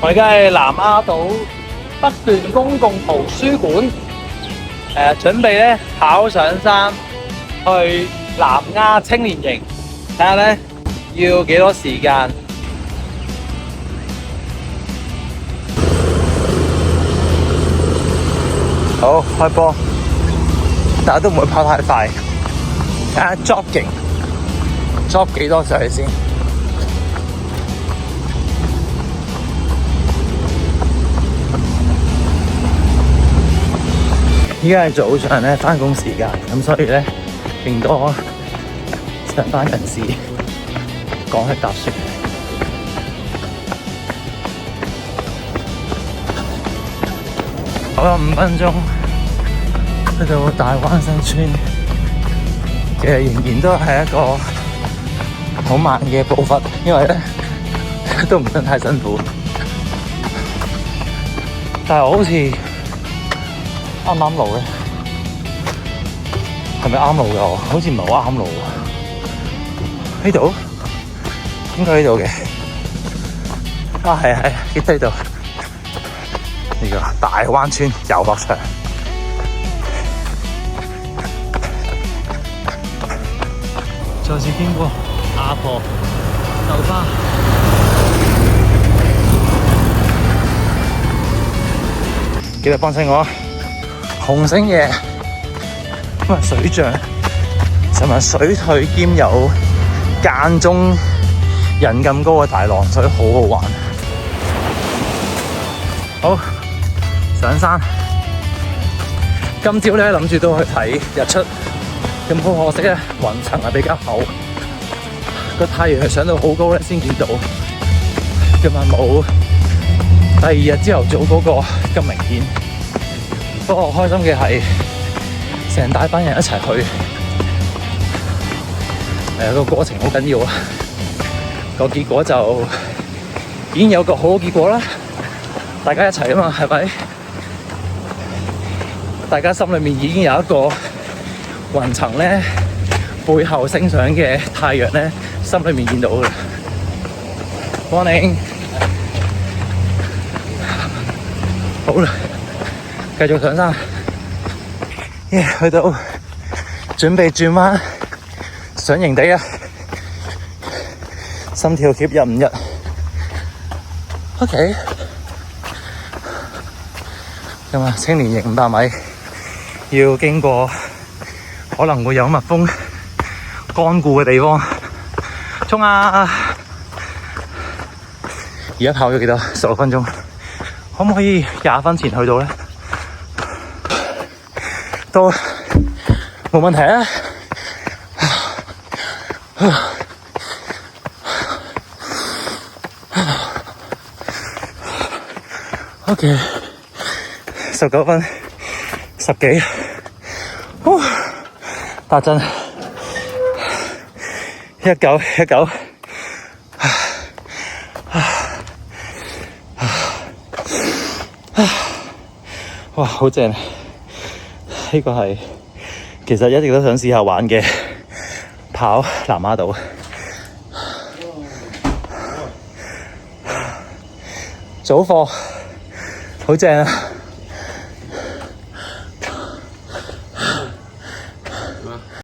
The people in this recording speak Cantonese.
我而家係南丫島北段公共圖書館，準備咧跑上山去南丫青年營，睇下咧要幾多時間。好，開波，但係都唔會跑太快，睇下 jogging 幾多上去先。依家係早上咧返工時間，咁所以咧勁多上班人士趕去搭船。跑咗5分鐘，去到大灣新村，其實仍然都係一個好慢嘅步伐，因為咧都唔算太辛苦。但係我好似啱唔啱路咧？係咪啱路㗎？好似唔係好啱路喎。呢度？應該呢度嘅。啊，係，記得呢度。呢個大灣村遊樂場。再次經過阿婆豆花。記得幫襯我。紅星爺，咁啊水漲，同埋水退兼有間中人咁高嘅大浪，所以好好玩。好，上山。今朝咧諗住都去睇日出，咁好可惜咧，雲層係比較厚，個太陽係上到好高咧先見到，咁啊冇第二日朝頭早嗰個咁明顯。不過開心嘅係，成大班人一齊去，個過程好緊要啊！個結果就已經有個好結果啦，大家一齊啊嘛，係咪？大家心裏面已經有一個雲層咧，背後升上嘅太陽咧，心裏面見到嘅。Morning，好啦。繼續上山，去到準備轉彎上營地啊！心跳 keep 151 OK。咁啊，青年營500米要經過可能會有蜜蜂乾固嘅地方，衝啊！而家跑咗幾多？16分鐘，可唔可以20分前去到咧？都冇問題啊！OK， 19分10幾，打針19，哇，好正！呢個係其實一直都想試下玩嘅跑南丫島，早課好正啊！